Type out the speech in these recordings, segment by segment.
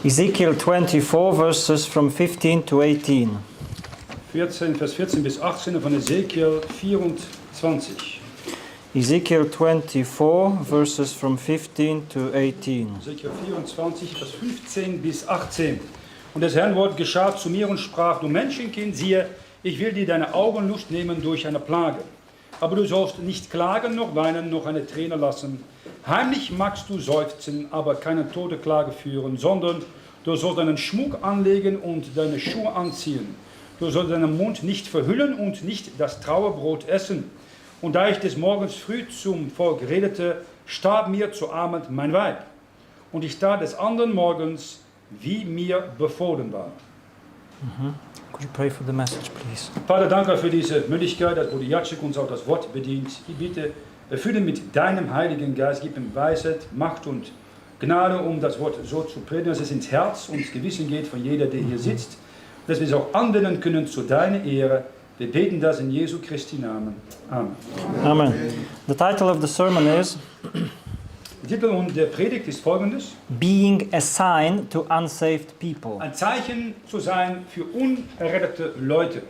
Ezekiel 24 verses from 15 to 18. 14, Vers 14 bis 18 von Ezekiel 24. Ezekiel 24 verses from 15 to 18. Ezekiel 24, Vers 15 bis 18. Und das Herrn Wort geschah zu mir und sprach: Du Menschenkind, siehe, ich will dir deine Augenlust nehmen durch eine Plage. Aber du sollst nicht klagen, noch weinen, noch eine Träne lassen. Heimlich magst du seufzen, aber keine Todeklage führen, sondern du sollst deinen Schmuck anlegen und deine Schuhe anziehen. Du sollst deinen Mund nicht verhüllen und nicht das Trauerbrot essen. Und da ich des Morgens früh zum Volk redete, starb mir zu Abend mein Weib. Und ich tat des anderen Morgens, wie mir befohlen war. Could you pray for the message, please? Vater, danke für diese Möglichkeit, dass Bruder Jacek uns auch das Wort bedient. Ich bitte, erfülle mit deinem Heiligen Geist, gib ihm Weisheit, Macht und Gnade, um das Wort so zu predigen, dass es ins Herz und ins Gewissen geht von jeder, der hier sitzt, dass wir es auch anwenden können zu deiner Ehre. Wir beten das in Jesu Christi Namen. Amen. Amen. The title of the sermon is Der Titel und der Predigt ist folgendes: Being a Sign to Unsaved People. Ein Zeichen zu sein für unerrettete Leute.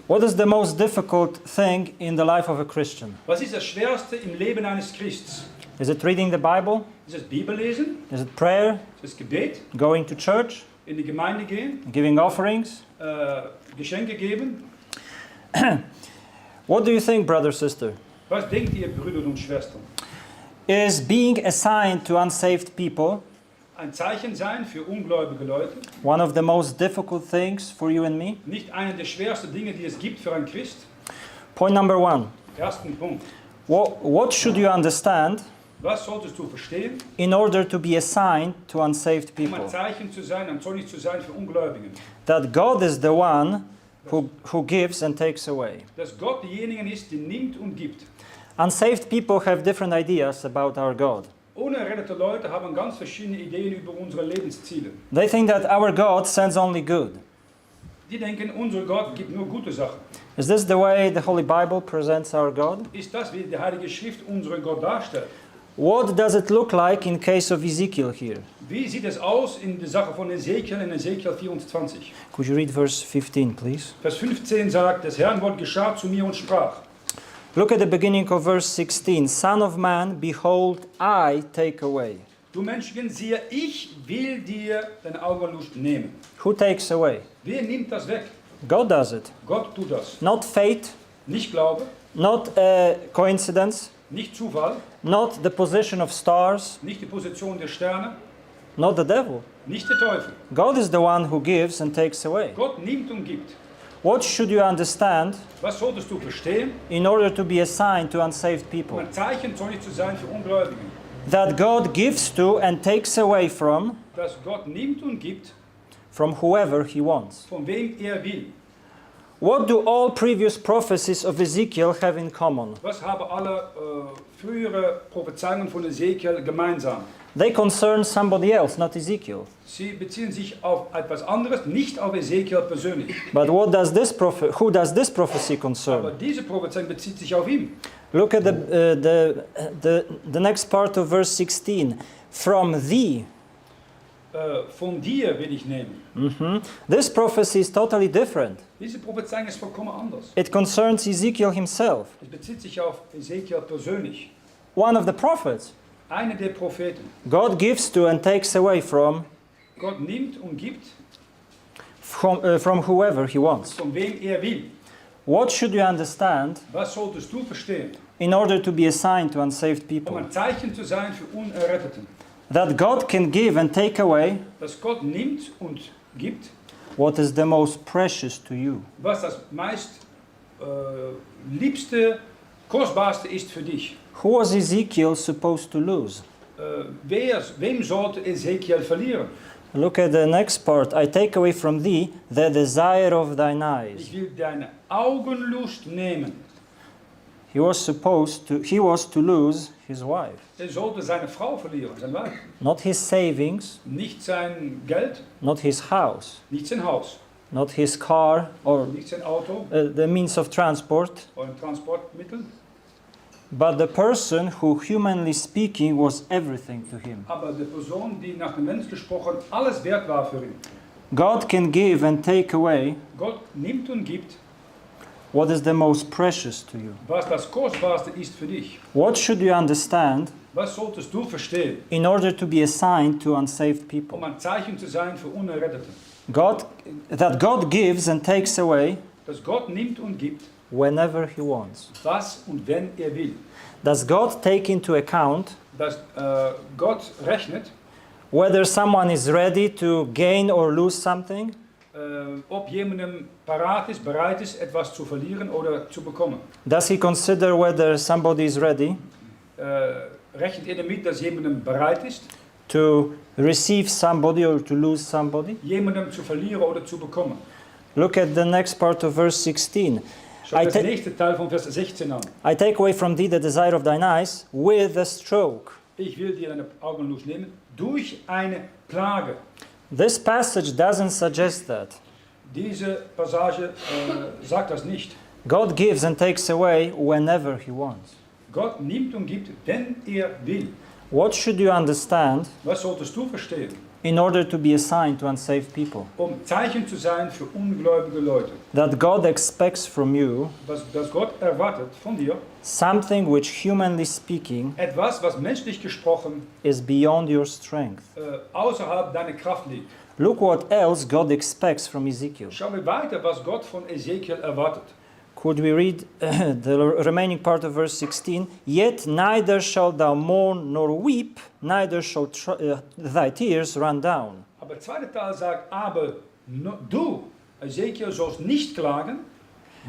What is the most difficult thing in the life of a Christian? Was ist das Schwerste im Leben eines Christs? Is it reading the Bible? Ist es Bibellesen? Is it prayer? Ist es Gebet? Going to church? In die Gemeinde gehen? Giving offerings? Geschenke geben? What do you think, brother, sister? Was denkt ihr, Brüder und Schwestern? Is being a sign to unsaved people Ein Zeichen sein für ungläubige Leute? one of the most difficult things for you and me? Nicht eine der schwersten Dinge, die es gibt für einen Christ? Point number one. Ersten Punkt. What should you understand Was solltest du verstehen, in order to be a sign to unsaved um people? ein Zeichen zu sein, ein Zeugnis zu sein für Ungläubigen? That God is the one who gives and takes away. Dass Gott derjenige ist, der nimmt und gibt. Unsaved people have different ideas about our God. Unerrettete Leute haben ganz verschiedene Ideen über unsere Lebensziele. They think that our God sends only good. Die denken, unser Gott gibt nur gute Sachen. Is this the way the Holy Bible presents our God? Ist das, wie die Heilige Schrift unseren Gott darstellt? What does it look like in case of Ezekiel here? Wie sieht es aus in der Sache von Ezekiel in Ezekiel 24? Could you read verse 15, please? Vers 15 sagt, das Herrn Wort geschah zu mir und sprach. Look at the beginning of verse 16. Son of man, behold, I take away. Du Menschenkind, siehe, ich will dir deine Augenlust nehmen. Who takes away? Wer nimmt das weg? God does it. Gott tut das. Not fate, Nicht Glaube, not a coincidence, nicht Zufall, not the position of stars, nicht die Position der Sterne, not the devil. nicht der Teufel. God is the one who gives and takes away. Gott nimmt und gibt. What should you understand Was solltest du verstehen, in order to be a sign to unsaved um people? ein Zeichen Zeugnis zu sein für Ungläubige? That God gives to and takes away from Dass Gott nimmt und gibt, whoever he wants. von wem er will. What do all previous prophecies of Ezekiel have in common? Was haben alle frühere Prophezeiungen von Ezekiel gemeinsam? They concern somebody else, not Ezekiel. Sie beziehen sich auf etwas anderes, nicht auf Ezekiel persönlich. But who does this prophecy Aber concern? diese Prophezeiung bezieht sich auf ihn. Look at the next part of verse 16. From thee. Von dir will ich nehmen. This prophecy is totally different. Diese Prophezeiung ist vollkommen anders. It concerns Ezekiel himself, Es bezieht sich auf Ezekiel persönlich. one of the prophets. Einer der Propheten. God gives to and takes away from Gott nimmt und gibt, from whoever he wants. von wem er will. What should you understand Was solltest du verstehen, in order to be a sign to unsaved um people? ein Zeichen zu sein für Unerretteten? That God can give and take away Dass Gott nimmt und gibt, what is the most precious to you. was das meist liebste, kostbarste ist für dich. Who was Ezekiel supposed to lose? Wem sollte Ezekiel verlieren? Look at the next part. I take away from thee the desire of thine eyes. Ich will deine Augenlust nehmen. He was to lose his wife. Sollte seine Frau verlieren, sein Weib. Not his savings, Nicht sein Geld, not his house, nicht sein Haus, not his car or nicht sein Auto the means of transport, oder ein Transportmittel. But the person who, humanly speaking, was everything to him. Aber die Person, die nach dem Mensch gesprochen alles wert war für ihn. God can give and take away Gott nimmt und gibt, what is the most precious to you. was das Kostbarste ist für dich. What should you understand Was solltest du verstehen, in order to be assigned to unsaved people? um ein Zeichen zu sein für Unerrettete? That God gives and takes away Dass Gott nimmt und gibt, whenever He wants. was und wenn er will. Does God take into account Dass Gott rechnet, whether someone is ready to gain or lose something? ob jemandem bereit ist, etwas zu verlieren oder zu bekommen. Does He consider whether somebody is ready Rechnet er damit, dass jemandem bereit ist, to receive somebody or to lose somebody? jemandem zu verlieren oder zu bekommen? Look at the next part of verse 16. Schau das nächste Teil von Vers 16 an. I take away from thee the desire of thine eyes with a stroke. Ich will dir deine Augenlust nehmen durch eine Plage. This passage doesn't suggest that. Diese Passage sagt das nicht. God gives and takes away whenever He wants. Gott nimmt und gibt, wenn er will. What should you understand Was solltest du verstehen, in order to be assigned to unsaved people? um Zeichen zu sein für ungläubige Leute? That God expects from you Dass Gott erwartet von dir something which, humanly speaking, etwas, was menschlich gesprochen is beyond your strength. Außerhalb deiner Kraft liegt. Look what else God expects from Ezekiel. Schauen wir weiter, was Gott von Ezekiel erwartet. Could we read the remaining part of verse 16? Yet neither shalt thou mourn nor weep, neither shall thy tears run down. Aber der zweite Teil sagt, aber du, Ezekiel, sollst nicht klagen,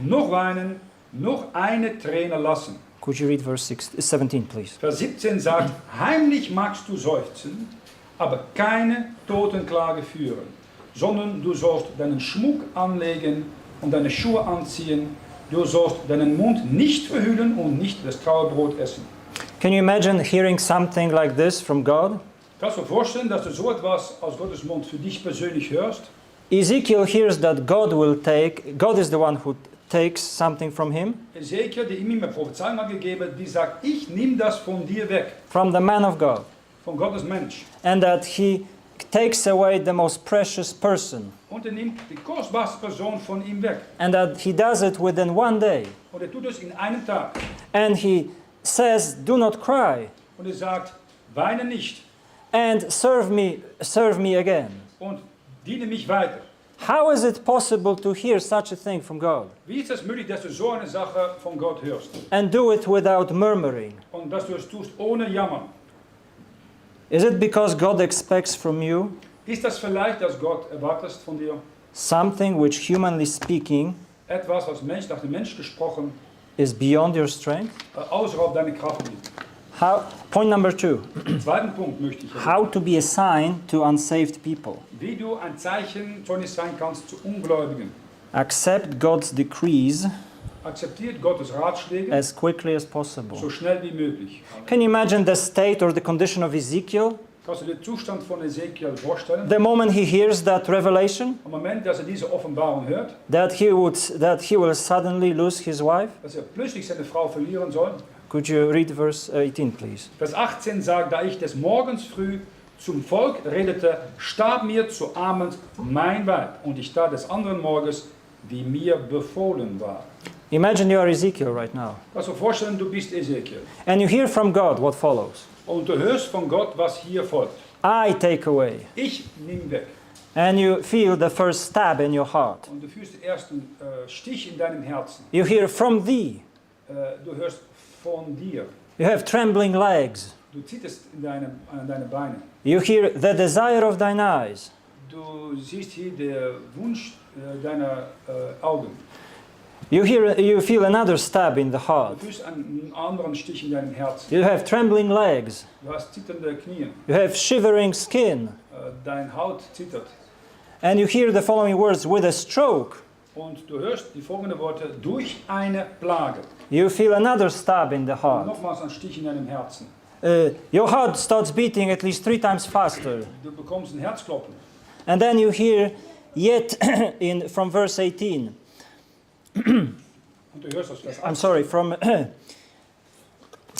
noch weinen, noch eine Träne lassen. Could you read verse 17, please? Vers 17 sagt, heimlich magst du seufzen, aber keine Totenklage führen, sondern du sollst deinen Schmuck anlegen und deine Schuhe anziehen. Du sollst deinen Mund nicht verhüllen und nicht das Trauerbrot essen. Can you imagine hearing something like this from God? Kannst du dir vorstellen, dass du so etwas aus Gottes Mund für dich persönlich hörst? Ezekiel hears that God is the one who takes something from him, Ezekiel, der ihm eine Prophezeiung hat gegeben, die sagt, ich nehme das von dir weg, from the man of God, von Gottes Mensch. and that He takes away the most precious person, Und er nimmt die kostbarste Person von ihm weg. and that He does it within one day. Und er tut es in einem Tag. And He says, do not cry, Und er sagt, weine nicht and serve me again. und diene mich weiter. How is it possible to hear such a thing from God Wie ist es möglich, dass du so eine Sache von Gott hörst? and do it without murmuring? Und dass du es tust ohne Jammern? Is it because God expects from you Ist das vielleicht, dass Gott erwartet von dir? something which, humanly speaking, Etwas, was nach dem Mensch gesprochen, is beyond your strength? außerhalb deiner Kraft liegt. Point number 2. Zweiten Punkt möchte ich. How to be assigned to unsaved people. Wie du ein Zeugnis sein kannst zu Ungläubigen. Accept God's decrees Akzeptiert Gottes Ratschläge as quickly as possible. so schnell wie möglich. Can you imagine the state or the condition of Ezekiel? Kannst du dir den Zustand von Ezekiel vorstellen? The moment he hears that revelation, Am Moment, dass er diese Offenbarung hört, that he will suddenly lose his wife? dass er plötzlich seine Frau verlieren soll. Could you read verse 18, please? Vers 18 sagt, da ich des Morgens früh zum Volk redete, starb mir zu Abend mein Weib und ich tat des anderen Morgens, wie mir befohlen war. Imagine you are Ezekiel right now. Kannst du dir vorstellen, du bist Ezekiel. And you hear from God what follows. Und du hörst von Gott, was hier folgt. I take away. Ich nehme weg. And you feel the first stab in your heart. Und du fühlst den ersten Stich in deinem Herzen. You hear from thee. Du hörst von dir. You have trembling legs. Du zitterst an deine Beine. You hear the desire of thine eyes. Du siehst hier den Wunsch deiner Augen. You feel another stab in the heart. Du fühlst einen anderen Stich in deinem Herzen. You have trembling legs. Du hast zitternde Knie. You have shivering skin. Deine Haut zittert. And you hear the following words, with a stroke. Und du hörst die folgenden Worte, durch eine Plage. You feel another stab in the Und heart. nochmals ein Stich in deinem Herzen. Your heart starts beating at least 3 times faster. Du bekommst ein Herzklopfen. And then you hear, yet, from verse 18. Und du hörst das Vers 18. I'm sorry, from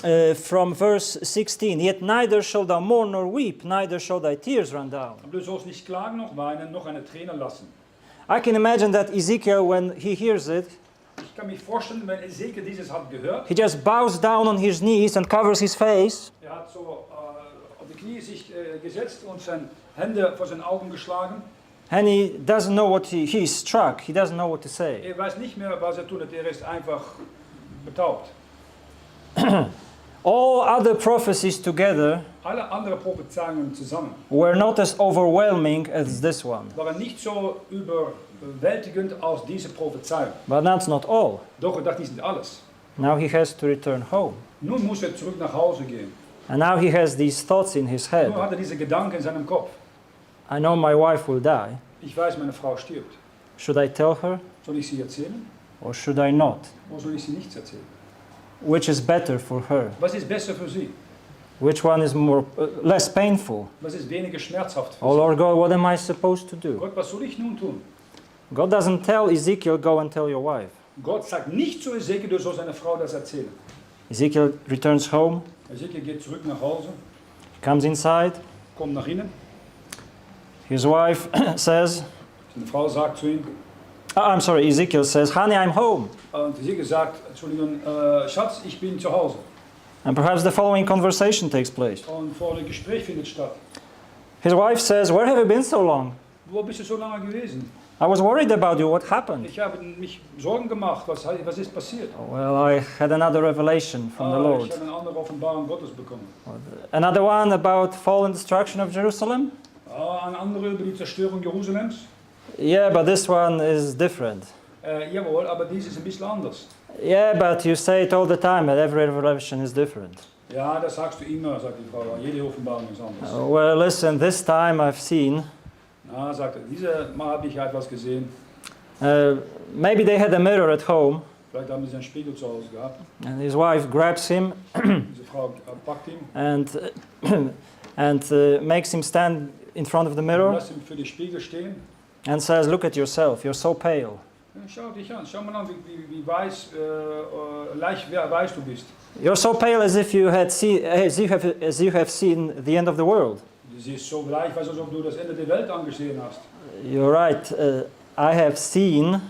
from verse 16. Yet neither shall thou mourn nor weep, neither shall thy tears run down. Aber du sollst nicht klagen noch weinen, noch eine Träne lassen. I can imagine that Ezekiel, when he hears it, Ich kann mich vorstellen, wenn Ezekiel dieses hat gehört, he just bows down on his knees and covers his face. hat so auf die Knie sich gesetzt und seine Hände vor seinen Augen geschlagen. And he doesn't know what he's struck. He doesn't know what to say. Weiß nicht mehr, was tut. Ist einfach betaubt. All other prophecies together Alle anderen Prophezeiungen zusammen were not as overwhelming as this one. waren nicht so überwältigend als diese Prophezeiung. But that's not all. Doch, das ist nicht alles. Now he has to return home. Nun muss zurück nach Hause gehen. And now he has these thoughts in his head. Nun hat diese Gedanken in seinem Kopf. I know my wife will die. Ich weiß, meine Frau stirbt. Should I tell her Soll ich sie erzählen? or should I not? Oder soll ich sie nichts erzählen? Which is better for her? Was ist besser für sie? Which one is less painful? Was ist weniger schmerzhaft für Oh sie? Lord God, what am I supposed to do? Gott, was soll ich nun tun? God doesn't tell Ezekiel, go and tell your wife. Gott sagt nicht zu Ezekiel, du sollst seiner Frau das erzählen. Ezekiel returns home, Ezekiel geht zurück nach Hause, comes inside. kommt nach innen. His wife says, Seine Frau sagt zu ihm, I'm sorry, Ezekiel says, honey, I'm home. und Ezekiel sagt, Entschuldigung, Schatz, ich bin zu Hause. And perhaps the following conversation takes place. Und folgendes Gespräch findet statt. His wife says, where have you been so long? Wo bist du so lange gewesen? I was worried about you. What happened? Ich habe mich Sorgen gemacht. Was ist passiert? Well, I had another revelation from the Ich Lord. habe eine andere Offenbarung Gottes bekommen. Another one about fall and destruction of Jerusalem? Eine andere über die Zerstörung Jerusalems. Yeah, but this one is different. Jawohl, aber dies ist ein bisschen anders. Yeah, but you say it all the time, that every revelation is different. Ja, das sagst du immer, sagt die Frau. Jede Offenbarung ist anders. Well, listen, this time I've seen, Na, sagt er, dieses Mal habe ich etwas gesehen. maybe they had a mirror at home, Vielleicht haben sie einen Spiegel zu Hause gehabt. and his wife grabs him Diese Frau packt ihn, and makes him stand in front of the mirror lässt ihn für den Spiegel stehen. and says, look at yourself, you're so pale. Ja, schau dich an, schau mal an, wie weiß, leicht weiß du bist. You're so pale as if you have seen the end of the world. Du siehst so gleich, als ob du das Ende der Welt angesehen hast. You're right, I have seen.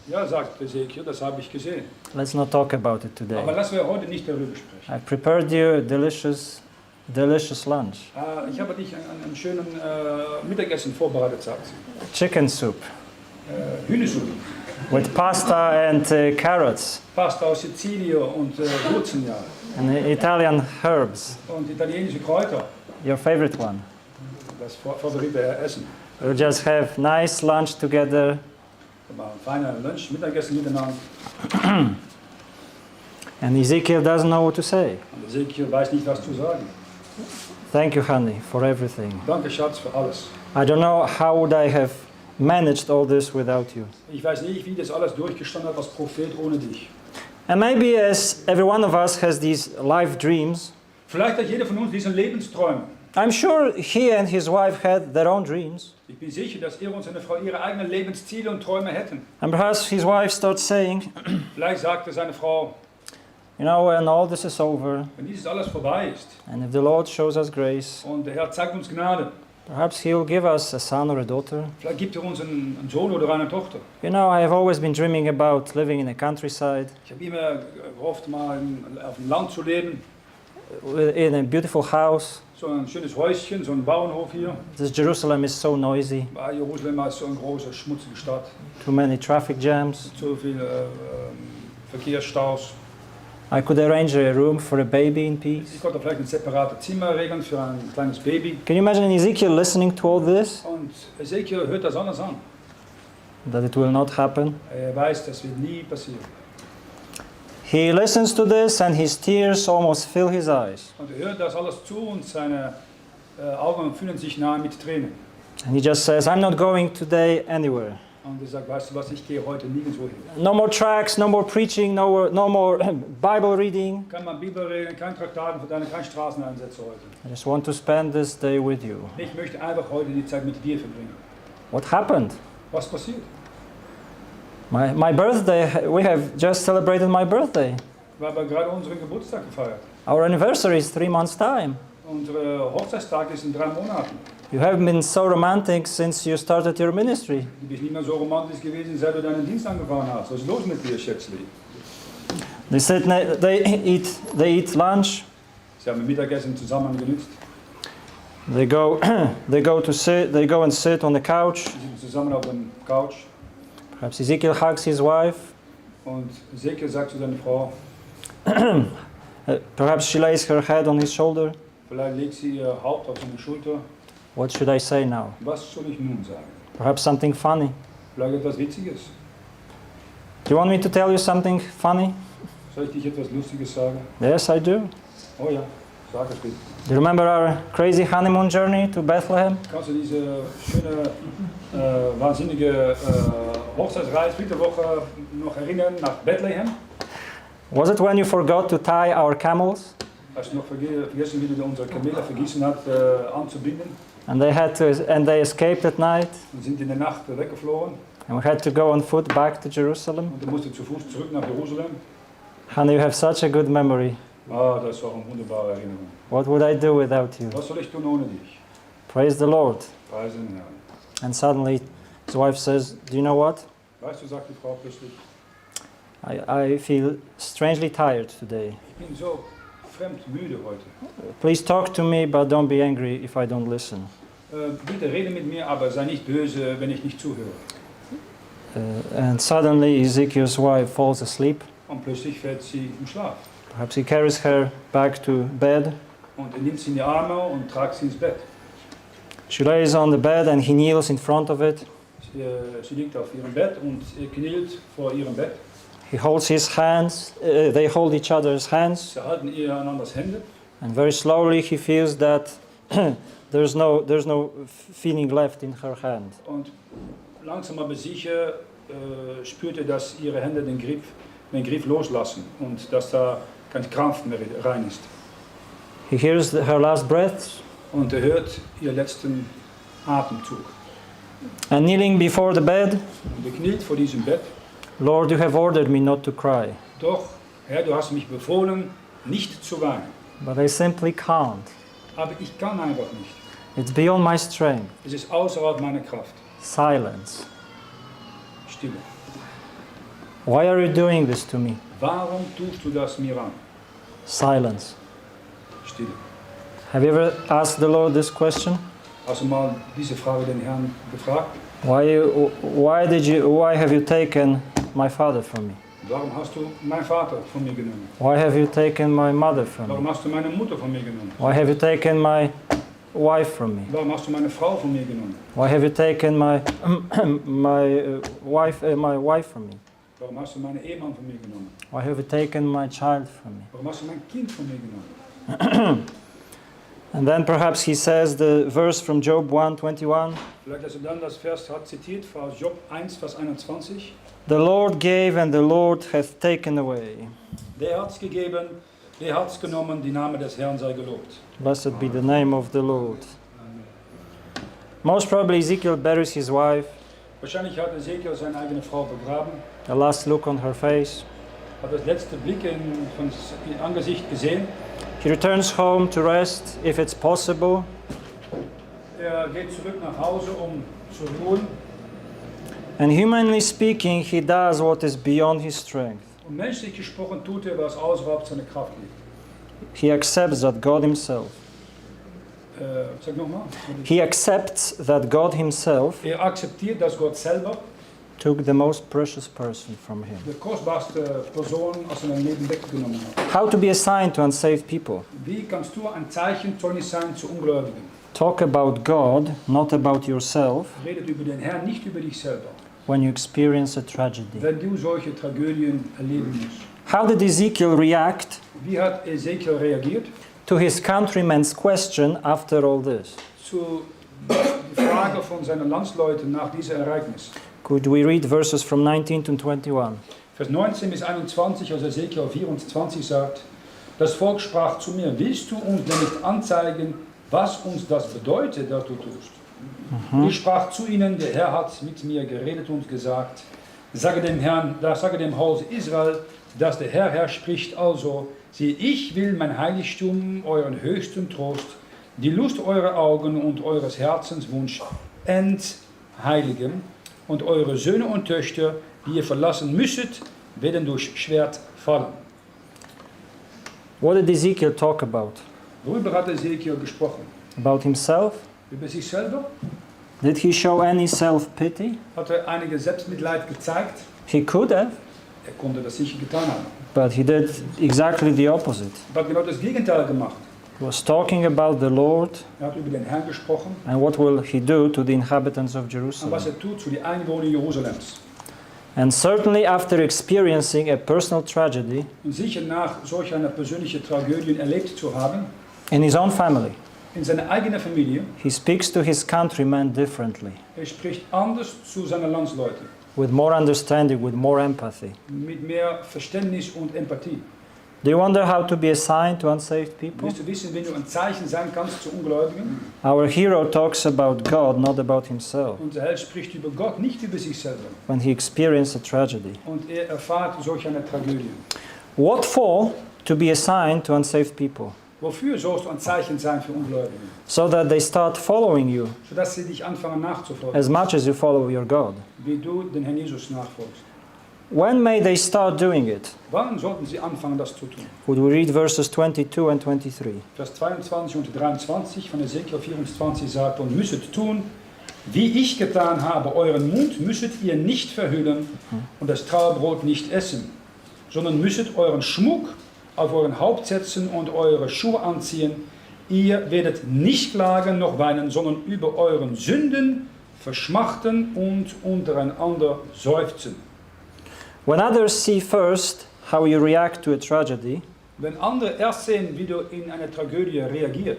Ja, sagt Ezekiel, das habe ich gesehen. Let's not talk about it today. Aber lassen wir heute nicht darüber sprechen. I prepared you a delicious lunch. Ich habe dich einen schönen Mittagessen vorbereitet, sagt sie. Chicken soup Hühnersuppe, with pasta and carrots Pasta aus Sizilien und Wurzeln, ja. and Italian herbs. Und italienische Kräuter, Your favorite one. das favorite Essen. We'll just have nice lunch together. Mal ein feiner Lunch, Mittagessen miteinander. And Ezekiel doesn't know what to say. Und Ezekiel weiß nicht, was zu sagen. Thank you, honey, for everything. Danke, Schatz, für alles. I don't know how would I have managed all this without you. Ich weiß nicht, wie das alles durchgestanden hat als Prophet ohne dich. And maybe as every one of us has these life dreams, Vielleicht hat jeder von uns diesen Lebensträume. I'm sure he and his wife had their own dreams. Ich bin sicher, dass er und seine Frau ihre eigenen Lebensziele und Träume hätten. And perhaps his wife starts saying, Vielleicht sagte seine Frau, you know, when all this is over, wenn dieses alles vorbei ist and if the Lord shows us grace, und der Herr zeigt uns Gnade, perhaps He'll give us a son or a daughter. vielleicht gibt er uns einen Sohn oder eine Tochter. You know, I have always been dreaming about living in the countryside, Ich habe immer gehofft, mal auf dem Land zu leben. in a beautiful house. So ein schönes Häuschen, so ein Bauernhof hier. This Jerusalem is so noisy, Jerusalem ist so eine große, schmutzige Stadt. too many traffic jams. So viele Verkehrsstaus. I could arrange a room for a baby in peace. Ich konnte vielleicht ein separates Zimmer regeln für ein kleines Baby. Can you imagine Ezekiel listening to all this? Und Ezekiel hört das alles an. That it will not happen. Er weiß, das wird nie passieren. He listens to this and his tears almost fill his eyes. Und er hört das alles zu und seine Augen fühlen sich nahe mit Tränen. And he just says, I'm not going today anywhere. Und er sagt, weißt du was, ich gehe heute nirgendwo hin. No more tracts, no more preaching, no more Bible reading. Kein mal Bibel reden, kein Traktaten für deine, kein Straßeneinsätze heute. I just want to spend this day with you. Ich möchte einfach heute die Zeit mit dir verbringen. What happened? Was passiert? My birthday, we have just celebrated my birthday. weil wir gerade unseren Geburtstag gefeiert. Our anniversary is 3 months' time. Unser Hochzeitstag ist in 3 Monaten. You haven't been so romantic since you started your ministry. Du bist nicht mehr so romantisch gewesen, seit du deinen Dienst angefangen hast. Was ist los mit dir, Schätzli? They eat lunch. Sie haben Mittagessen zusammen genützt. They go and sit on the couch. Sie sitzen zusammen auf der Couch. Perhaps Ezekiel hugs his wife. Und Ezekiel sagt zu seiner Frau, Perhaps she lays her head on his shoulder. vielleicht legt sie ihr Haupt auf seine Schulter. What should I say now? Was soll ich nun sagen? Perhaps something funny. Vielleicht etwas Witziges. Do you want me to tell you something funny? Soll ich dich etwas Lustiges sagen? Yes, I do. Oh ja, sag es bitte. Do you remember our crazy honeymoon journey to Bethlehem? Kannst du diese schöne, wahnsinnige Hochzeitsreise, Flitterwoche noch erinnern nach Bethlehem? Was it when you forgot to tie our camels? Hast du noch vergessen, wie du unsere Kamele vergessen hast, anzubinden? And they escaped at night. Und sind in der Nacht weggeflogen. And we had to go on foot back to Jerusalem. Und du musstest zu Fuß zurück nach Jerusalem. Honey, you have such a good memory. Ah, das war eine wunderbare Erinnerung. What would I do without you? Was soll ich tun ohne dich? Praise the Lord. Preise den Herrn. And suddenly his wife says, do you know what? Weißt du, sagt die Frau plötzlich, I feel strangely tired today. ich bin so fremd müde heute. Please talk to me, but don't be angry if I don't listen. Bitte rede mit mir, aber sei nicht böse, wenn ich nicht zuhöre. And suddenly Ezekiel's wife falls asleep. Und plötzlich fällt sie im Schlaf. Perhaps he carries her back to bed. Und er nimmt sie in die Arme und tragt sie ins Bett. She lays on the bed and he kneels in front of it. Sie liegt auf ihrem Bett und er knielt vor ihrem Bett. He holds his hands, they hold each other's hands. Sie halten einanders Hände. And very slowly he feels that there's no feeling left in her hand. Und langsam aber sicher spürt er, dass ihre Hände den Griff loslassen und dass da kein Krampf mehr rein ist. He hears her last breath. Und er hört ihren letzten Atemzug. And kneeling before the bed, Und er kniet vor diesem Bett. Lord, you have ordered me not to cry, Doch, Herr, du hast mich befohlen, nicht zu weinen. but I simply can't. Aber ich kann einfach nicht. It's beyond my strength. Es ist außerhalb meiner Kraft. Silence. Stille. Why are you doing this to me? Warum tust du das mir an? Silence. Stille. Have you ever asked the Lord this question? Hast du mal diese Frage den Herrn gefragt? Why have you taken my father from me? Warum hast du meinen Vater von mir genommen? Why have you taken my mother from Warum me? hast du meine Mutter von mir genommen? Why have you taken my wife from me? Warum hast du meine Frau von mir genommen? Why have you taken my wife from me? Warum hast du meinen Ehemann von mir genommen? Why have you taken my child from me? Warum hast du mein Kind von mir genommen? And then perhaps he says the verse from Job 1:21. Vielleicht, dass er dann das Vers hat zitiert, aus Job 1, Vers 21. The Lord gave and the Lord hath taken away. Der hat's gegeben, der hat's genommen, die Name des Herrn sei gelobt. Blessed be the name of the Lord. Most probably Ezekiel buries his wife. Wahrscheinlich hat Ezekiel seine eigene Frau begraben, The last look on her face. hat das letzte Blick in Angesicht gesehen. He returns home to rest, if it's possible. Er geht zurück nach Hause, um zu ruhen. And humanly speaking, he does what is beyond his strength. Und menschlich gesprochen tut er, was außerhalb seiner Kraft liegt. He accepts that God himself. Sag nochmal. He accepts that God himself Er akzeptiert, dass Gott selber took the most precious person from him. die kostbarste Person aus seinem Leben weggenommen hat. How to be a sign to unsaved people? Wie kannst du ein Zeichen, Zeugnis sein zu Ungläubigen? Talk about God, not about yourself, Redet über den Herrn, nicht über dich selber. when you experience a tragedy. Wenn du solche Tragödien erleben musst. How did Ezekiel react Wie hat Ezekiel reagiert? to his countrymen's question after all this? Zu der Frage von seinen Landsleuten nach diesem Ereignis. Could we read verses from 19 to 21? Vers 19 bis 21 aus Ezekiel 24 sagt, das Volk sprach zu mir, willst du uns denn nicht anzeigen, was uns das bedeutet, dass du tust? Ich sprach zu ihnen, der Herr hat mit mir geredet und gesagt, Sage dem Herrn, sage dem Haus Israel, dass der Herr spricht also, siehe, ich will mein Heiligtum, euren höchsten Trost, die Lust eurer Augen und eures Herzens Wunsch entheiligen, und eure Söhne und Töchter, die ihr verlassen müsstet, werden durch Schwert fallen. What did Ezekiel talk about? Worüber hat Ezekiel gesprochen? About himself? Über sich selber? Did he show any self-pity? Hat einige Selbstmitleid gezeigt? He could have, Er konnte das sicher getan haben. but he did exactly the opposite. Er hat genau das Gegenteil gemacht. He was talking about the Lord Er hat über den Herrn gesprochen and what will he do to the inhabitants of und Jerusalem. was er tut für die Einwohner Jerusalems. And certainly after experiencing a personal tragedy Und sicher nach solch einer persönlichen Tragödie erlebt zu haben, in his own family, in seiner eigenen Familie, he speaks to his countrymen differently, er spricht anders zu seinen Landsleuten, with more understanding, with more empathy. mit mehr Verständnis und Empathie. Do you wonder how to be a sign to unsaved people? Willst du wissen, wenn du ein Zeichen sein kannst zu Ungläubigen? Our hero talks about God, not about himself, Unser Held spricht über Gott, nicht über sich selber. when he experienced a tragedy. Und er erfahrt solch eine Tragödie. What for? To be a sign to unsaved people, Wofür sollst du ein Zeichen sein für Ungläubige? so that they start following you Sodass sie dich anfangen nachzufolgen, as much as you follow your God. wie du den Herrn Jesus nachfolgst. When may they start doing it? Wann sollten sie anfangen, das zu tun? Would we read verses 22 and 23? Vers 22 und 23 von Ezekiel 24 sagt, und müsstet tun, wie ich getan habe, euren Mund müsstet ihr nicht verhüllen und das Trauerbrot nicht essen, sondern müsstet euren Schmuck auf euren Haupt setzen und eure Schuhe anziehen. Ihr werdet nicht klagen noch weinen, sondern über euren Sünden verschmachten und untereinander seufzen. When others see first how you react to a tragedy, Wenn andere erst sehen, wie du in einer Tragödie reagiert,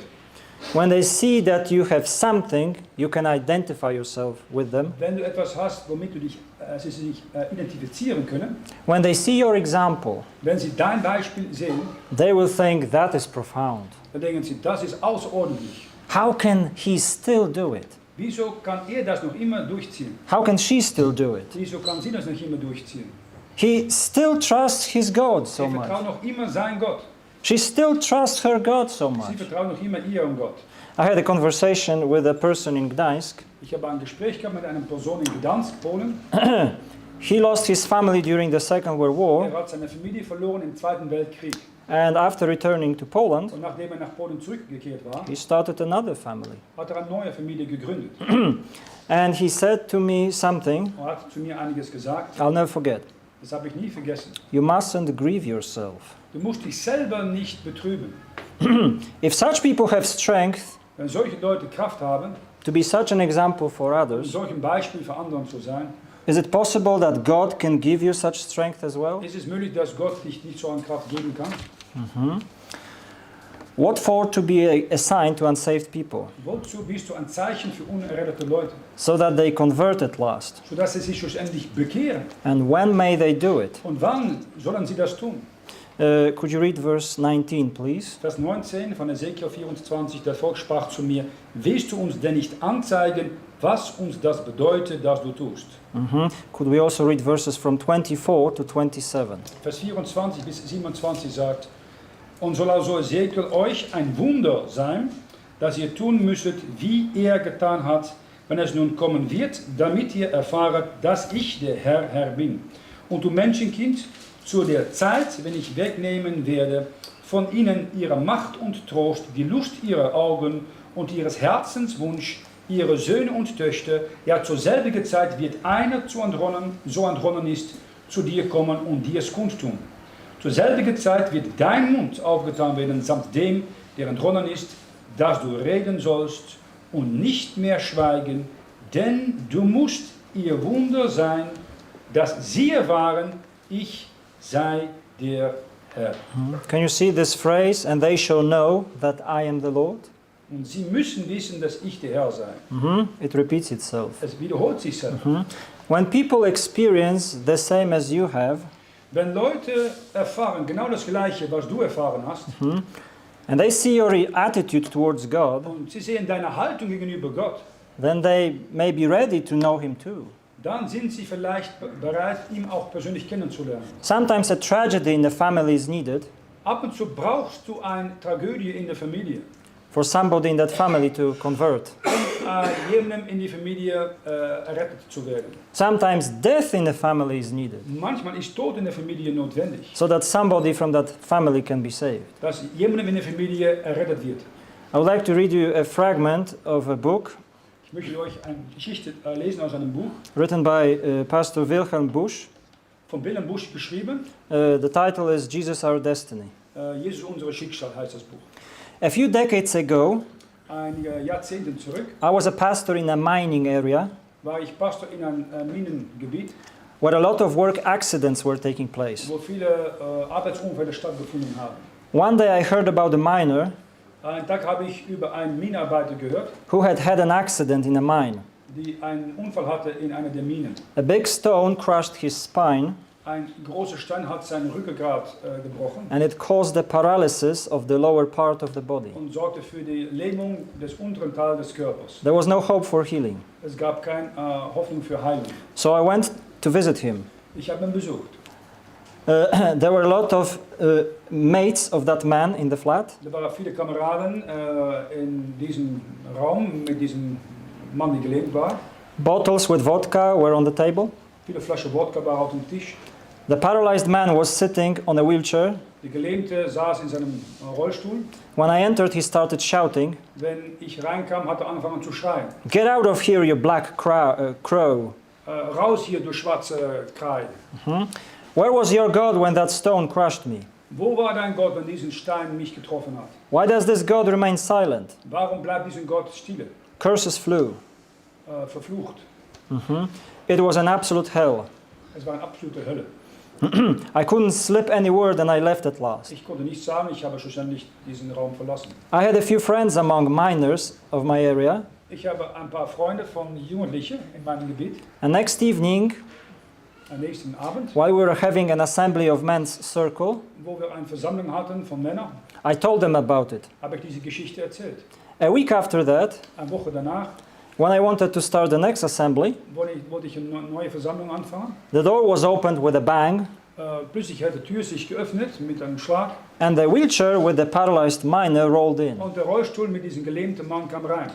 when they see that you have something, you can identify yourself with them. wenn du etwas hast, womit sie sich identifizieren können, When they see your example, wenn sie dein Beispiel sehen, they will think that is profound. dann denken sie, das ist außerordentlich. How can he still do it? Wieso kann er das noch immer durchziehen? How can she still do it? Wieso kann sie das noch immer durchziehen? He still trusts his God so Sie much. vertraut noch immer sein Gott. She still trusts her God so Sie much. vertraut noch immer ihrem Gott. I had a conversation with a person in Gdańsk. Ich habe ein Gespräch gehabt mit einer Person in Gdansk, Polen. He lost his family during the Second World War, Er hat seine Familie verloren im Zweiten Weltkrieg. and after returning to Poland, Und nachdem er nach Polen zurückgekehrt war, he started another family. hat er eine neue Familie gegründet. And he said to me something Er hat zu mir einiges gesagt. I'll never forget. Das habe ich nie vergessen. You mustn't grieve yourself. Du musst dich selber nicht betrüben. If such people have strength Wenn solche Leute Kraft haben, to be such an example for um others, solch ein Beispiel für andere zu sein, is it possible that God can give you such strength as well? ist es möglich, dass Gott dich nicht so eine Kraft geben kann. What for to be a sign to unsaved people, Wozu bist du ein Zeichen für unerrettete Leute? so that they convert at last? Sodass sie sich schlussendlich bekehren. And when may they do it? Und wann sollen sie das tun? Could you read verse 19, please? Vers 19 von Ezekiel 24, der Volk sprach zu mir, willst du uns denn nicht anzeigen, was uns das bedeutet, dass du tust? Could we also read verses from 24 to 27? Vers 24 bis 27 sagt, und soll also Ezekiel euch ein Wunder sein, dass ihr tun müsstet, wie er getan hat, wenn es nun kommen wird, damit ihr erfahret, dass ich der Herr bin. Und du Menschenkind, zu der Zeit, wenn ich wegnehmen werde, von ihnen ihre Macht und Trost, die Lust ihrer Augen und ihres Herzens Wunsch, ihre Söhne und Töchter, ja zur selbigen Zeit wird einer so entronnen ist, zu dir kommen und dir es kundtun. Zur selbigen Zeit wird dein Mund aufgetan werden, samt dem, der entronnen ist, dass du reden sollst und nicht mehr schweigen, denn du musst ihr Wunder sein, dass sie erfahren, ich sei der Herr. Can you see this phrase? And they shall know that I am the Lord. Und sie müssen wissen, dass ich der Herr sei. It repeats itself. Es wiederholt sich selbst. When people experience the same as you have, Wenn Leute erfahren genau das Gleiche, was du erfahren hast, and they see your attitude towards God, und sie sehen deine Haltung gegenüber Gott, then they may be ready to know Him too. dann sind sie vielleicht bereit, ihn auch persönlich kennenzulernen. Sometimes a tragedy in the family is needed Ab und zu brauchst du eine Tragödie in der Familie, for somebody in that family to convert. um jemandem in die Familie errettet zu werden. Sometimes death in the family is needed Manchmal ist Tod in der Familie notwendig, so that somebody from that family can be saved. dass jemandem in der Familie errettet wird. I would like to read you a fragment of a book Ich möchte euch eine Geschichte lesen aus einem Buch written by Pastor Wilhelm Busch. von Wilhelm Busch geschrieben. The title is Jesus Our Destiny. Jesus, unser Schicksal heißt das Buch. A few decades ago, Einige Jahrzehnte zurück I was a pastor in a mining area war ich Pastor in einem Minengebiet, where a lot of work accidents were taking place. wo viele Arbeitsunfälle stattgefunden haben. One day I heard about a miner Einen Tag habe ich über einen Minenarbeiter gehört, who had had an accident in a mine. die einen Unfall hatte in einer der Minen. A big stone crushed his spine Ein großer Stein hat seinen Rückgrat gebrochen and it caused the paralysis of the lower part of the body. und sorgte für die Lähmung des unteren Teils des Körpers. There was no hope for healing. Es gab keine Hoffnung für Heilung. So I went to visit him. Ich habe ihn besucht. There were a lot of mates of that man in the flat. Da waren viele Kameraden in diesem Raum mit diesem Mann, der gelähmt war. Bottles with vodka were on the table. Viele Flaschen Wodka waren auf dem Tisch. The paralyzed man was sitting on a wheelchair. Der Gelähmte saß in seinem Rollstuhl. When I entered, he started shouting, Wenn ich reinkam, hat er angefangen zu schreien. "Get out of here, you black crow! Raus hier, du schwarze Kreide. Where was your God when that stone crushed me? Wo war dein Gott, wenn diesen Stein mich getroffen hat? Why does this God remain silent?" Warum bleibt dieser Gott stille? Curses flew. Verflucht. It was an absolute hell. Es war eine absolute Hölle. I couldn't slip any word and I left at last. Ich konnte nichts sagen, ich habe schlussendlich diesen Raum verlassen. I had a few friends among miners of my area, Ich habe ein paar Freunde von Jugendlichen in meinem Gebiet. and next evening, Am nächsten Abend, while we were having an assembly of men's circle, wo wir eine Versammlung hatten von Männern, I told them about it. habe ich diese Geschichte erzählt. A week after that, Eine Woche danach when I wanted to start the next assembly, wollte ich eine neue Versammlung anfangen. the door was opened with a bang, Plötzlich hat die Tür sich geöffnet mit einem Schlag and the wheelchair with the paralyzed miner rolled in. und der Rollstuhl mit diesem gelähmten Mann kam rein.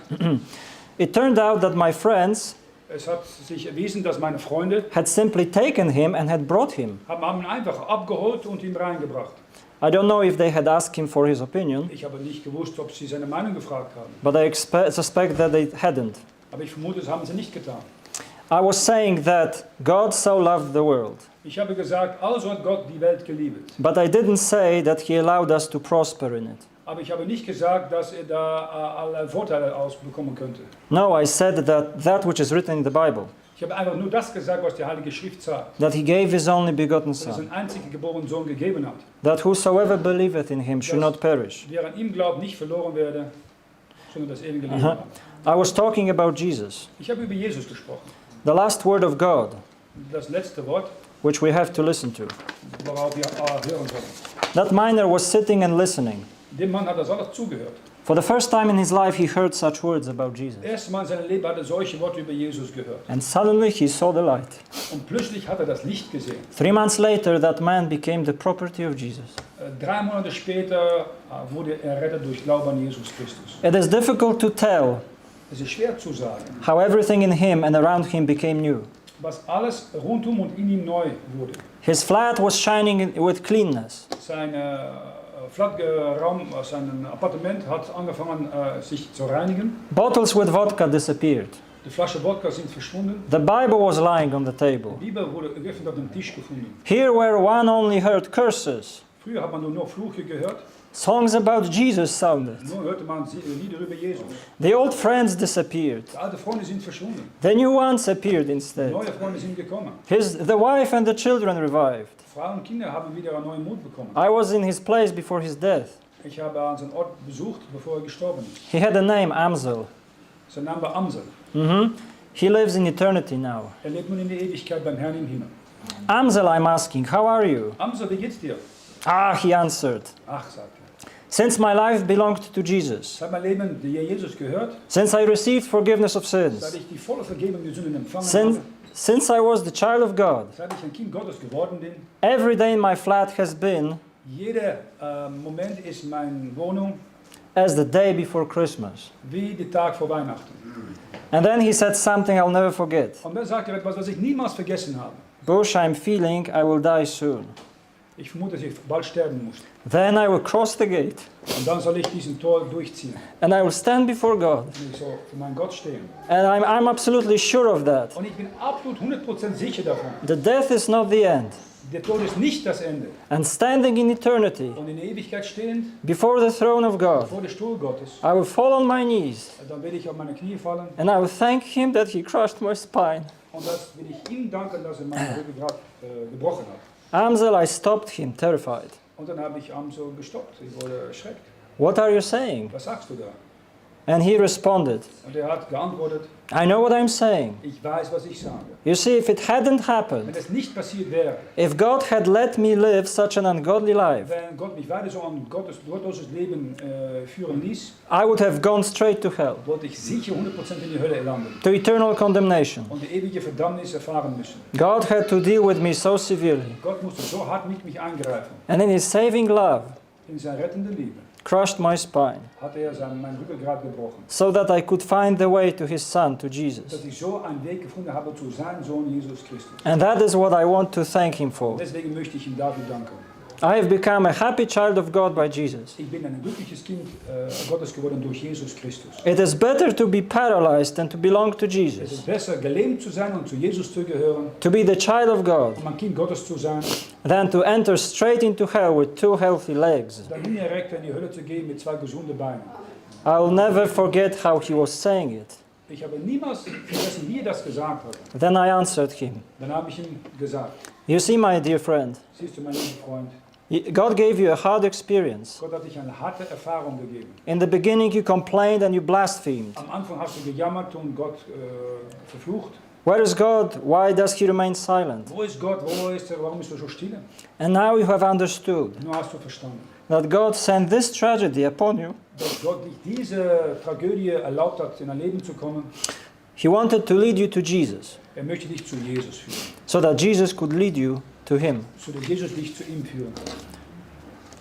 It turned out that my friends Es hat sich erwiesen, dass meine Freunde had simply taken him and had brought him. haben ihn einfach abgeholt und ihn reingebracht. I don't know if they had asked him for his opinion, Ich habe nicht gewusst, ob sie seine Meinung gefragt haben. but I suspect that they hadn't. Aber ich vermute, das haben sie nicht getan. I was saying that God so loved the world, Ich habe gesagt, also hat Gott die Welt geliebt. but I didn't say that He allowed us to prosper in it. Aber ich habe nicht gesagt, dass er da alle Vorteile ausbekommen könnte. No, I said that which is written in the Bible, Ich habe einfach nur das gesagt, was die Heilige Schrift sagt. that He gave His only begotten Dass er Son, seinen einzigen geborenen Sohn gegeben hat. that whosoever believeth in Him should not perish. Der an ihm glaubt, nicht verloren werde, sondern das ewige Leben hat. I was talking about Jesus, Ich habe über Jesus gesprochen. the last word of God, Das letzte Wort, which we have to listen to. worauf wir hören sollen. That miner was sitting and listening. Dem Mann hat das alles zugehört. For the first time in his life, he heard such words about Jesus. Erstmal in seinem Leben hat er solche Worte über Jesus gehört. And suddenly he saw the light. Und plötzlich hat er das Licht gesehen. 3 months later, that man became the property of Jesus. 3 Monate später wurde er errettet durch Glauben an Jesus Christus. It is difficult to tell Es ist schwer zu sagen, how everything in him and around him became new. was alles rundum und in ihm neu wurde. His flat was shining with cleanness. Sein Raum, sein Appartement hat angefangen sich zu reinigen. Bottles with vodka disappeared. Die Flasche Wodka sind verschwunden. The Bible was lying on the table. Die Bibel wurde geöffnet auf dem Tisch gefunden. Here, where one only heard curses, Früher hat man nur Fluche gehört. songs about Jesus sounded. Nur hörte man Lieder über Jesus. The old friends disappeared. Die alten Freunde sind verschwunden. The new ones appeared instead. Neue Freunde sind gekommen. The wife and the children revived. Frauen und Kinder haben wieder einen neuen Mut bekommen. I was in his place before his death. Ich habe an seinen Ort besucht, bevor er gestorben ist. He had a name, Amsel. Sein Name war Amsel. He lives in eternity now. Er lebt nun in der Ewigkeit beim Herrn im Himmel. Amsel, I'm asking, how are you? Amsel, wie geht's dir? Ah, he answered. Ach, sagt er. Since my life belonged to Jesus, Seit mein Leben dir Jesus gehört, since I received forgiveness of seit sins, ich die volle Vergebung der Sünden empfangen since, habe, Since I was the child of God, seit ich ein Kind Gottes geworden bin, every day in my flat has been jeder Moment ist meine Wohnung as the day before Christmas. wie der Tag vor Weihnachten. And then he said something I'll never forget. Und dann sagt er etwas, was ich niemals vergessen habe. Bush, I'm feeling I will die soon. Ich vermute, dass ich bald sterben muss. Then I will cross the gate Und dann soll ich diesen Tor durchziehen. and I will stand before God. Und ich soll für meinen Gott stehen. And I'm absolutely sure of that. Und ich bin absolut 100% sicher davon. The death is not the end. Der Tod ist nicht das Ende. And standing in eternity Und in der Ewigkeit stehend, before the throne of God, vor der Stuhl Gottes, I will fall on my knees dann werde ich auf meine Knie fallen. and I will thank Him that He crushed my spine. Und das will ich ihm danken, dass er meine Rückgrat gebrochen hat. Amsel, I stopped him, terrified. Und dann habe ich Amsel gestoppt. Ich wurde erschreckt. What are you saying? Was sagst du da? And he responded, Und er hat geantwortet, I know what I'm saying. ich weiß, was ich sage. You see, if it hadn't Wenn happened, es nicht passiert wäre, if God had let me live such an ungodly life, wenn Gott mich weiter so ein gottloses Leben führen ließ, I would have gone straight to hell, wollte ich sicher 100% in die Hölle landen to eternal condemnation. und die ewige Verdammnis erfahren müssen. God had to deal with me so severely, Gott musste so hart mit mich eingreifen. and in His saving love, In seiner rettenden Liebe crushed my spine, hat er mein Rückgrat gebrochen, so that I could find the way to His Son, to Jesus. dass ich so einen Weg gefunden habe zu seinem Sohn Jesus Christus. And that is what I want to thank Him for. Deswegen möchte ich ihm dafür danken. I have become a happy child of God by Jesus. Ich bin ein glückliches Kind Gottes geworden durch Jesus Christus. It is better to be paralyzed than to belong to Es Jesus. ist besser, gelähmt zu sein und zu Jesus zu gehören, To be the child of God um ein Kind Gottes zu sein, than to enter straight into hell with two healthy legs. dann direkt in die Hölle zu gehen mit zwei gesunden Beinen. I will never forget how he was saying it. Ich habe niemals vergessen, wie er das gesagt hat. Then I answered him, Dann habe ich ihm gesagt, You see, my dear friend, siehst du, mein lieber Freund, God gave you a hard experience. Gott hat dich eine harte Erfahrung gegeben. In the beginning you complained and you blasphemed. Am Anfang hast du gejammert und Gott verflucht. Where is God? Why does he remain silent? Wo ist Gott? Wo ist er? Warum ist er so still? And now you have understood Nur hast du verstanden, that God sent this tragedy upon you. dass Gott dich diese Tragödie erlaubt hat, in dein Leben zu kommen. He wanted to lead you to Jesus, Er möchte dich zu Jesus führen, so that Jesus could lead you to him. so dass Jesus dich zu ihm führen kann.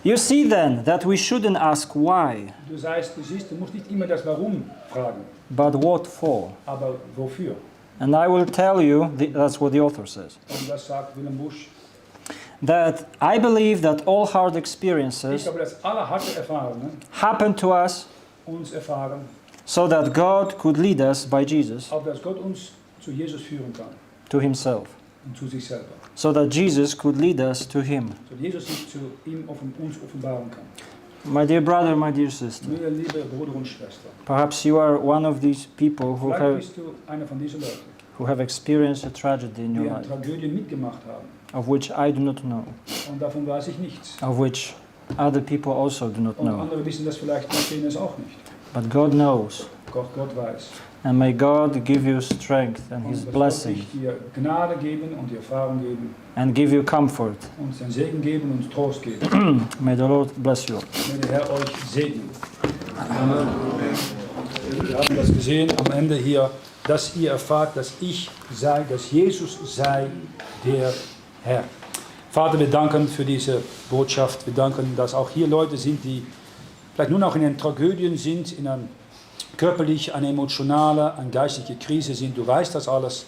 You see then that we shouldn't ask why, Du siehst, du musst nicht immer das Warum fragen, but what for. aber wofür? And I will tell you, that's what the author says, Und das sagt Willem Busch. that I believe that all hard Ich experiences glaube, dass alle harte Erfahrungen happen to us uns erfahren, so that God could lead us by Jesus auf dass Gott uns zu Jesus führen kann to himself, und zu sich selber. so that Jesus could lead us to him. So dass Jesus sich zu ihm uns offenbaren kann. My dear brother, my dear sister, Meine liebe Bruder und Schwester, perhaps you are one of these people vielleicht bist du einer von diesen Leuten, who have experienced a tragedy in your die eine life, Tragödie mitgemacht haben. of which I do not know, Und davon weiß ich nichts. of which other people also do not Und know. andere wissen das vielleicht, verstehen es auch nicht. But God knows. Gott weiß. And may God give you strength and Und His dass Gott blessing dich dir Gnade geben und die Erfahrung geben and give you comfort. und seinen Segen geben und Trost geben. May the Lord bless you. Möge der Herr euch segnen. Amen. Wir haben das gesehen am Ende hier, dass ihr erfahrt, dass ich sei, dass Jesus sei der Herr. Vater, wir danken für diese Botschaft. Wir danken, dass auch hier Leute sind, die vielleicht nur noch in den Tragödien sind, in einer körperlich, eine emotionale, eine geistige Krise sind. Du weißt das alles.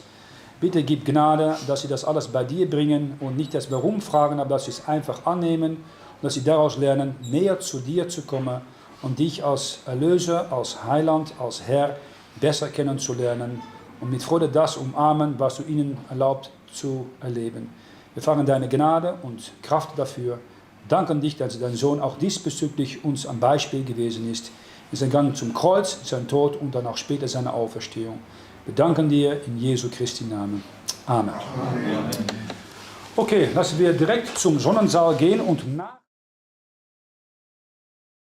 Bitte gib Gnade, dass sie das alles bei dir bringen und nicht das Warum fragen, aber dass sie es einfach annehmen und dass sie daraus lernen, näher zu dir zu kommen und dich als Erlöser, als Heiland, als Herr besser kennenzulernen und mit Freude das umarmen, was du ihnen erlaubt zu erleben. Wir fangen deine Gnade und Kraft dafür. Danken dich, dass dein Sohn auch diesbezüglich uns ein Beispiel gewesen ist. In seinem Gang zum Kreuz, sein Tod und dann auch später seine Auferstehung. Wir danken dir in Jesu Christi Namen. Amen. Okay, lassen wir direkt zum Sonnensaal gehen und nach